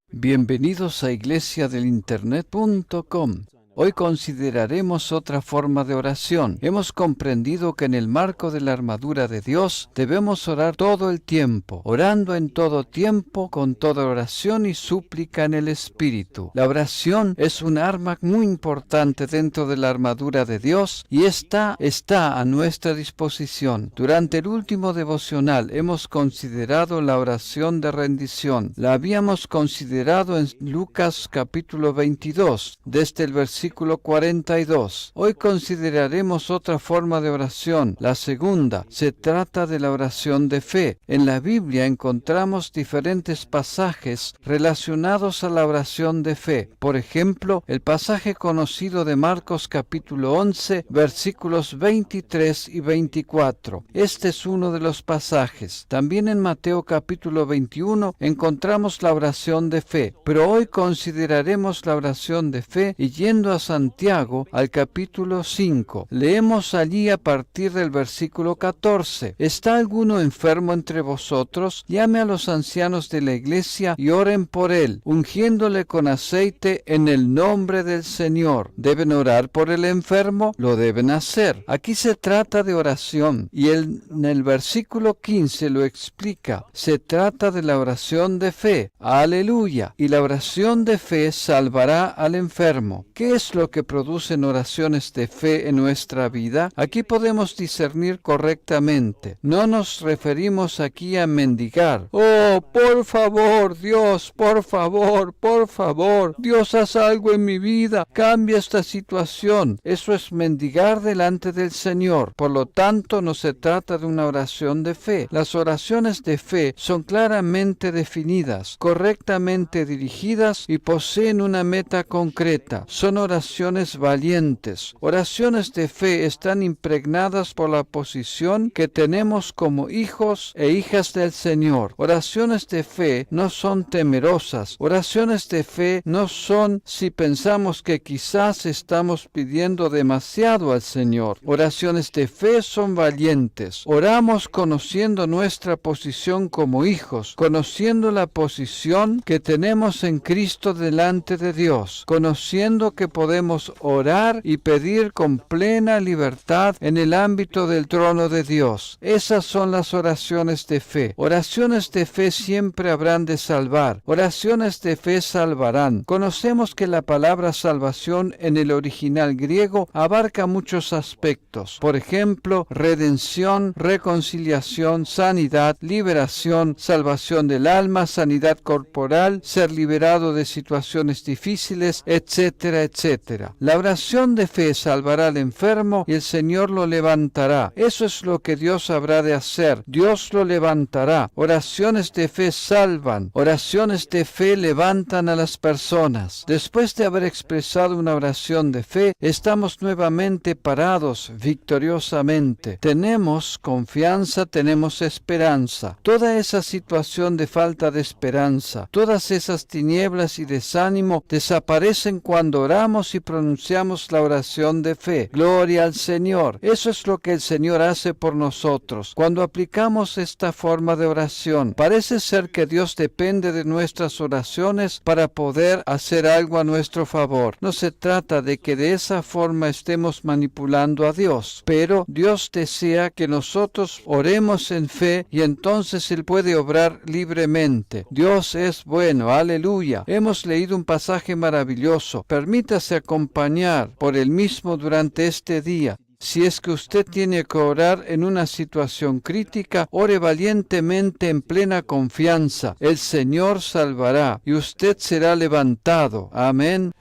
Bienvenidos a iglesiadelinternet.com. Hoy consideraremos otra forma de oración. Hemos comprendido que en el marco de la armadura de Dios debemos orar todo el tiempo, orando en todo tiempo, con toda oración y súplica en el Espíritu. La oración es un arma muy importante dentro de la armadura de Dios y está a nuestra disposición. Durante el último devocional hemos considerado la oración de rendición. La habíamos considerado en Lucas capítulo 22, desde el versículo versículo 42. Hoy consideraremos otra forma de oración, la segunda. Se trata de la oración de fe. En la Biblia encontramos diferentes pasajes relacionados a la oración de fe. Por ejemplo, el pasaje conocido de Marcos capítulo 11, versículos 23 y 24. Este es uno de los pasajes. También en Mateo capítulo 21 encontramos la oración de fe, pero hoy consideraremos la oración de fe y yendo a Santiago al capítulo 5. Leemos allí a partir del versículo 14. ¿Está alguno enfermo entre vosotros? Llame a los ancianos de la iglesia y oren por él, ungiéndole con aceite en el nombre del Señor. ¿Deben orar por el enfermo? Lo deben hacer. Aquí se trata de oración y en el versículo 15 lo explica. Se trata de la oración de fe. Aleluya. Y la oración de fe salvará al enfermo. ¿Qué es lo que producen oraciones de fe en nuestra vida? Aquí podemos discernir correctamente. No nos referimos aquí a mendigar. Oh, por favor, Dios, por favor, Dios, haz algo en mi vida, cambia esta situación. Eso es mendigar delante del Señor. Por lo tanto, no se trata de una oración de fe. Las oraciones de fe son claramente definidas, correctamente dirigidas y poseen una meta concreta. Son oraciones valientes. Oraciones de fe están impregnadas por la posición que tenemos como hijos e hijas del Señor. Oraciones de fe no son temerosas. Oraciones de fe no son si pensamos que quizás estamos pidiendo demasiado al Señor. Oraciones de fe son valientes. Oramos conociendo nuestra posición como hijos, conociendo la posición que tenemos en Cristo delante de Dios, conociendo que podemos orar y pedir con plena libertad en el ámbito del trono de Dios. Esas son las oraciones de fe. Oraciones de fe siempre habrán de salvar. Oraciones de fe salvarán. Conocemos que la palabra salvación en el original griego abarca muchos aspectos. Por ejemplo, redención, reconciliación, sanidad, liberación, salvación del alma, sanidad corporal, ser liberado de situaciones difíciles, etcétera, etcétera. La oración de fe salvará al enfermo y el Señor lo levantará. Eso es lo que Dios habrá de hacer. Dios lo levantará. Oraciones de fe salvan. Oraciones de fe levantan a las personas. Después de haber expresado una oración de fe, estamos nuevamente parados victoriosamente. Tenemos confianza, tenemos esperanza. Toda esa situación de falta de esperanza, todas esas tinieblas y desánimo desaparecen cuando oramos y pronunciamos la oración de fe. Gloria al Señor. Eso es lo que el Señor hace por nosotros. Cuando aplicamos esta forma de oración, parece ser que Dios depende de nuestras oraciones para poder hacer algo a nuestro favor. No se trata de que de esa forma estemos manipulando a Dios, pero Dios desea que nosotros oremos en fe y entonces Él puede obrar libremente. Dios es bueno, aleluya. Hemos leído un pasaje maravilloso. Permítase acompañar por Él mismo durante este día. Si es que usted tiene que orar en una situación crítica, ore valientemente en plena confianza. El Señor salvará y usted será levantado. Amén.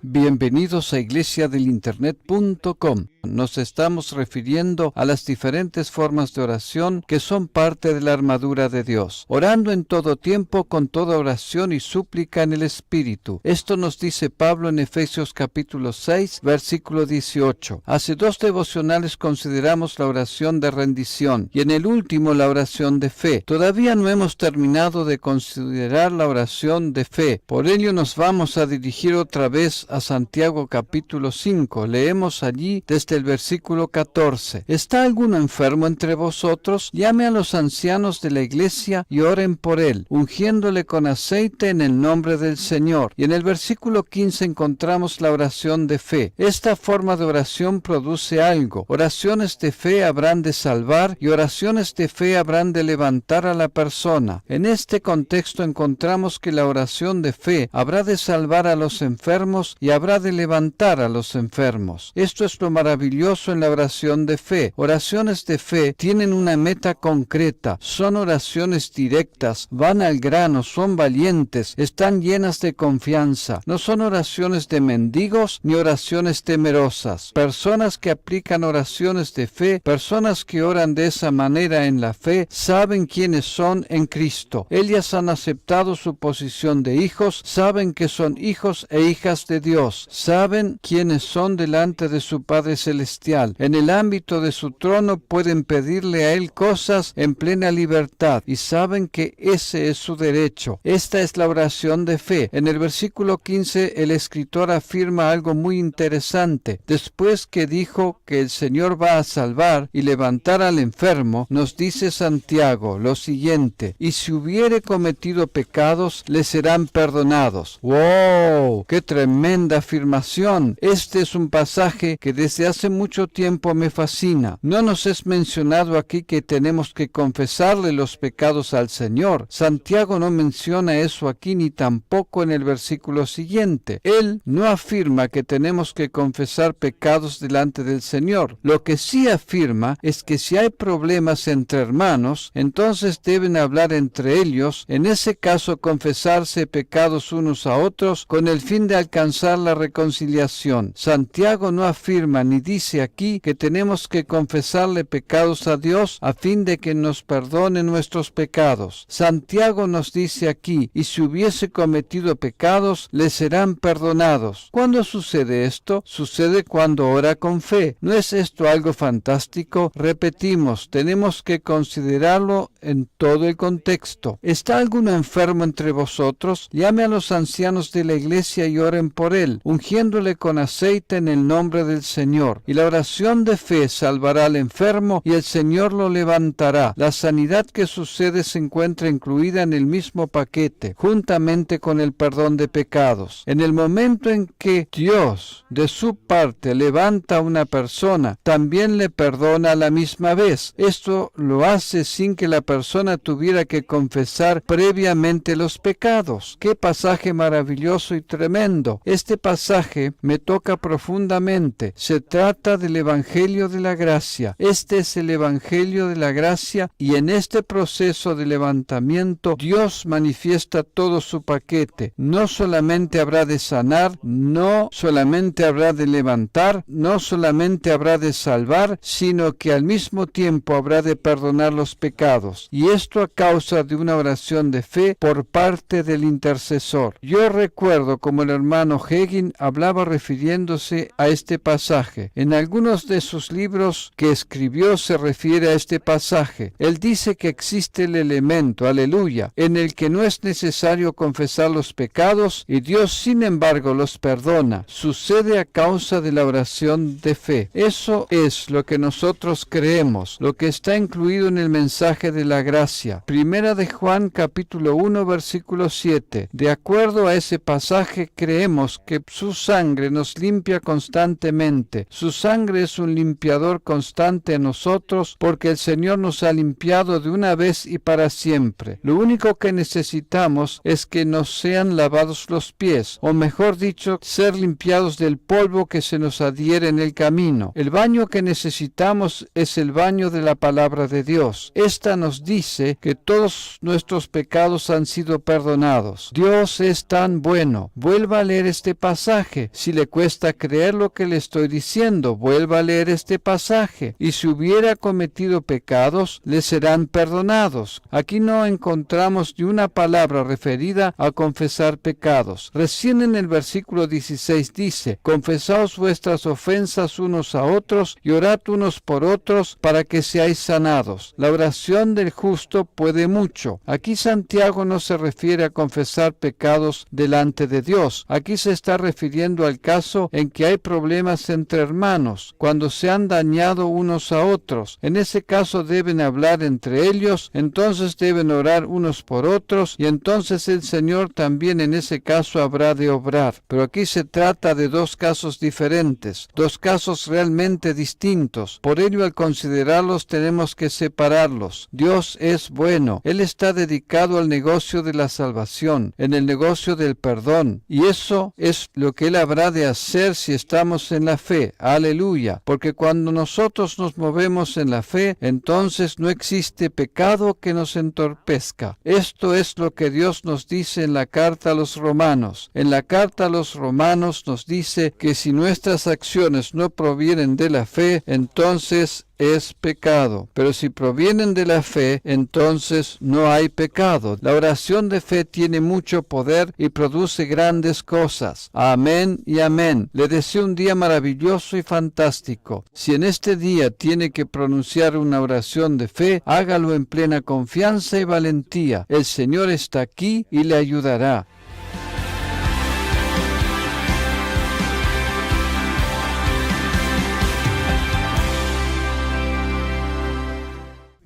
Bienvenidos a iglesiadelinternet.com. Nos estamos refiriendo a las diferentes formas de oración que son parte de la armadura de Dios. Orando en todo tiempo con toda oración y súplica en el Espíritu. Esto nos dice Pablo en Efesios capítulo 6, versículo 18. Hace 2 devocionales consideramos la oración de rendición y en el último la oración de fe. Todavía no hemos terminado de considerar la oración de fe. Por ello nos vamos a dirigir otra vez a Santiago capítulo 5. Leemos allí desde el versículo 14. ¿Está alguno enfermo entre vosotros? Llame a los ancianos de la iglesia y oren por él, ungiéndole con aceite en el nombre del Señor. Y en el versículo 15 encontramos la oración de fe. Esta forma de oración produce algo. Oraciones de fe habrán de salvar y oraciones de fe habrán de levantar a la persona. En este contexto encontramos que la oración de fe habrá de salvar a los enfermos y y habrá de levantar a los enfermos. Esto es lo maravilloso en la oración de fe. Oraciones de fe tienen una meta concreta, son oraciones directas, van al grano, son valientes, están llenas de confianza. No son oraciones de mendigos ni oraciones temerosas. Personas que aplican oraciones de fe, personas que oran de esa manera en la fe, saben quiénes son en Cristo. Ellas han aceptado su posición de hijos, saben que son hijos e hijas de Dios, saben quiénes son delante de su Padre Celestial. En el ámbito de su trono pueden pedirle a Él cosas en plena libertad y saben que ese es su derecho. Esta es la oración de fe. En el versículo 15 el escritor afirma algo muy interesante. Después que dijo que el Señor va a salvar y levantar al enfermo, nos dice Santiago lo siguiente: y si hubiere cometido pecados, le serán perdonados. ¡Wow! ¡Qué tremenda afirmación! Este es un pasaje que desde hace mucho tiempo me fascina. No nos es mencionado aquí que tenemos que confesarle los pecados al Señor. Santiago no menciona eso aquí ni tampoco en el versículo siguiente. Él no afirma que tenemos que confesar pecados delante del Señor. Lo que sí afirma es que si hay problemas entre hermanos, entonces deben hablar entre ellos, en ese caso confesarse pecados unos a otros con el fin de alcanzar la reconciliación. Santiago no afirma ni dice aquí que tenemos que confesarle pecados a Dios a fin de que nos perdone nuestros pecados. Santiago nos dice aquí: y si hubiese cometido pecados, le serán perdonados. ¿Cuándo sucede esto? Sucede cuando ora con fe. ¿No es esto algo fantástico? Repetimos, tenemos que considerarlo en todo el contexto. ¿Está alguno enfermo entre vosotros? Llame a los ancianos de la iglesia y oren por él, ungiéndole con aceite en el nombre del Señor. Y la oración de fe salvará al enfermo y el Señor lo levantará. La sanidad que sucede se encuentra incluida en el mismo paquete, juntamente con el perdón de pecados. En el momento en que Dios, de su parte, levanta a una persona, también le perdona a la misma vez. Esto lo hace sin que la persona tuviera que confesar previamente los pecados. ¡Qué pasaje maravilloso y tremendo! Este pasaje me toca profundamente. Se trata del Evangelio de la Gracia. Este es el Evangelio de la Gracia, y en este proceso de levantamiento Dios manifiesta todo su paquete. No solamente habrá de sanar, no solamente habrá de levantar, no solamente habrá de salvar, sino que al mismo tiempo habrá de perdonar los pecados. Y esto a causa de una oración de fe por parte del intercesor. Yo recuerdo como el hermano Hagin hablaba refiriéndose a este pasaje. En algunos de sus libros que escribió se refiere a este pasaje. Él dice que existe el elemento, aleluya, en el que no es necesario confesar los pecados y Dios sin embargo los perdona. Sucede a causa de la oración de fe. Eso es lo que nosotros creemos, lo que está incluido en el mensaje de la gracia. Primera de Juan capítulo 1 versículo 7. De acuerdo a ese pasaje creemos que su sangre nos limpia constantemente. Su sangre es un limpiador constante en nosotros porque el Señor nos ha limpiado de una vez y para siempre. Lo único que necesitamos es que nos sean lavados los pies, o mejor dicho, ser limpiados del polvo que se nos adhiere en el camino. El baño que necesitamos es el baño de la palabra de Dios. Esta nos dice que todos nuestros pecados han sido perdonados. Dios es tan bueno. Vuelva a leer este pasaje. Si le cuesta creer lo que le estoy diciendo, vuelva a leer este pasaje. Y si hubiera cometido pecados, le serán perdonados. Aquí no encontramos ni una palabra referida a confesar pecados. Recién en el versículo 16 dice: confesaos vuestras ofensas unos a otros y orad unos por otros para que seáis sanados. La oración del justo puede mucho. Aquí Santiago no se refiere a confesar pecados delante de Dios. Aquí se está refiriendo al caso en que hay problemas entre hermanos, cuando se han dañado unos a otros. En ese caso deben hablar entre ellos, entonces deben orar unos por otros, y entonces el Señor también en ese caso habrá de obrar. Pero aquí se trata de dos casos diferentes, dos casos realmente distintos. Por ello, al considerarlos tenemos que separarlos. Dios es bueno. Él está dedicado al negocio de la salvación, en el negocio del perdón, y eso es es lo que Él habrá de hacer si estamos en la fe. Aleluya. Porque cuando nosotros nos movemos en la fe, entonces no existe pecado que nos entorpezca. Esto es lo que Dios nos dice en la carta a los romanos. En la carta a los romanos nos dice que si nuestras acciones no provienen de la fe, entonces es pecado. Pero si provienen de la fe, entonces no hay pecado. La oración de fe tiene mucho poder y produce grandes cosas. Amén y amén. Le deseo un día maravilloso y fantástico. Si en este día tiene que pronunciar una oración de fe, hágalo en plena confianza y valentía. El Señor está aquí y le ayudará.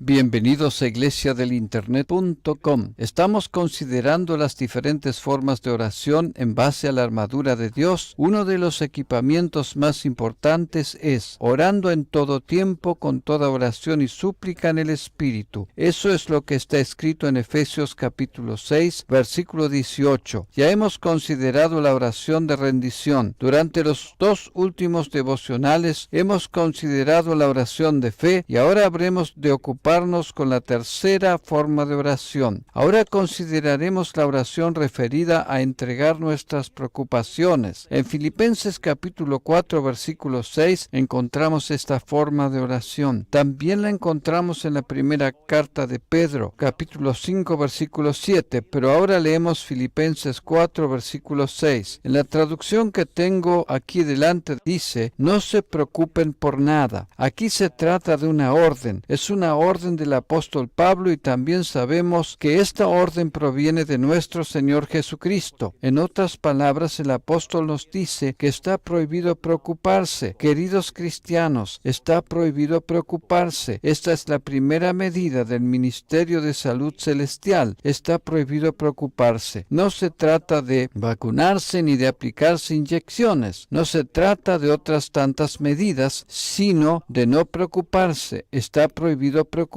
Bienvenidos a iglesiadelinternet.com. Estamos considerando las diferentes formas de oración en base a la armadura de Dios. Uno de los equipamientos más importantes es orando en todo tiempo con toda oración y súplica en el Espíritu. Eso es lo que está escrito en Efesios capítulo 6, versículo 18. Ya hemos considerado la oración de rendición. Durante los 2 últimos devocionales hemos considerado la oración de fe y ahora habremos de ocupar con la tercera forma de oración. Ahora consideraremos la oración referida a entregar nuestras preocupaciones. En Filipenses capítulo 4 versículo 6 encontramos esta forma de oración. También la encontramos en la primera carta de Pedro, capítulo 5 versículo 7, pero ahora leemos Filipenses 4 versículo 6. En la traducción que tengo aquí delante dice: no se preocupen por nada. Aquí se trata de una orden. Es una orden del apóstol Pablo y también sabemos que esta orden proviene de nuestro Señor Jesucristo. En otras palabras, el apóstol nos dice que está prohibido preocuparse. Queridos cristianos, está prohibido preocuparse. Esta es la primera medida del ministerio de salud celestial. Está prohibido preocuparse. No se trata de vacunarse ni de aplicarse inyecciones. No se trata de otras tantas medidas, sino de no preocuparse. Está prohibido preocuparse.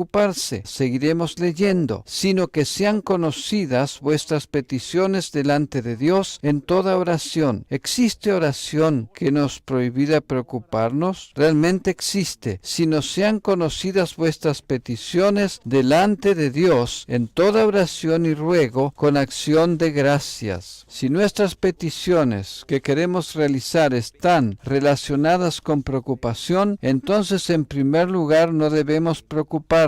Seguiremos leyendo, sino que sean conocidas vuestras peticiones delante de Dios en toda oración. ¿Existe oración que nos prohibida preocuparnos? Realmente existe. Sino sean conocidas vuestras peticiones delante de Dios en toda oración y ruego con acción de gracias. Si nuestras peticiones que queremos realizar están relacionadas con preocupación, entonces en primer lugar no debemos preocuparnos.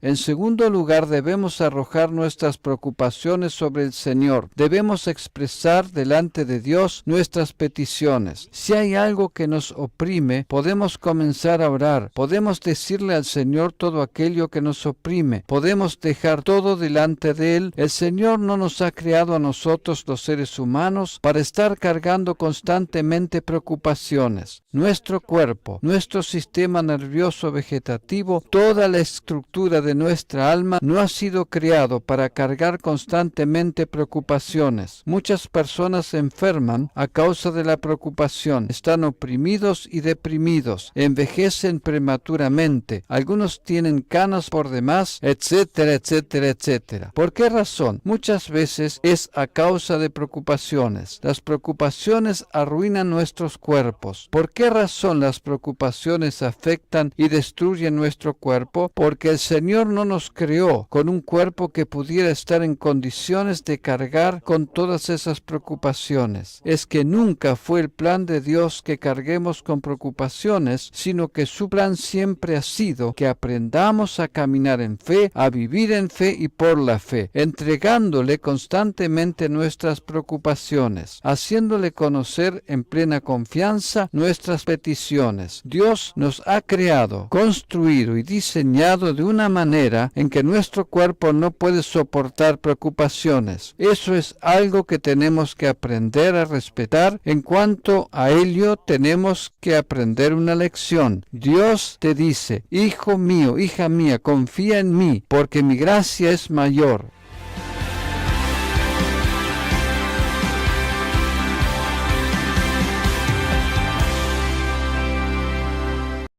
En segundo lugar, debemos arrojar nuestras preocupaciones sobre el Señor. Debemos expresar delante de Dios nuestras peticiones. Si hay algo que nos oprime, podemos comenzar a orar. Podemos decirle al Señor todo aquello que nos oprime. Podemos dejar todo delante de Él. El Señor no nos ha creado a nosotros, los seres humanos, para estar cargando constantemente preocupaciones. Nuestro cuerpo, nuestro sistema nervioso vegetativo, toda la estructura de nuestra alma no ha sido creado para cargar constantemente preocupaciones. Muchas personas se enferman a causa de la preocupación, están oprimidos y deprimidos, envejecen prematuramente, algunos tienen canas por demás, etcétera, etcétera, etcétera. ¿Por qué razón? Muchas veces es a causa de preocupaciones. Las preocupaciones arruinan nuestros cuerpos. ¿Por qué razón las preocupaciones afectan y destruyen nuestro cuerpo? Porque el Señor no nos creó con un cuerpo que pudiera estar en condiciones de cargar con todas esas preocupaciones. Es que nunca fue el plan de Dios que carguemos con preocupaciones, sino que su plan siempre ha sido que aprendamos a caminar en fe, a vivir en fe y por la fe, entregándole constantemente nuestras preocupaciones, haciéndole conocer en plena confianza nuestras peticiones. Dios nos ha creado, construido y diseñado de una manera en que nuestro cuerpo no puede soportar preocupaciones. Eso es algo que tenemos que aprender a respetar. En cuanto a ello, tenemos que aprender una lección. Dios te dice: hijo mío, hija mía, confía en mí, porque mi gracia es mayor.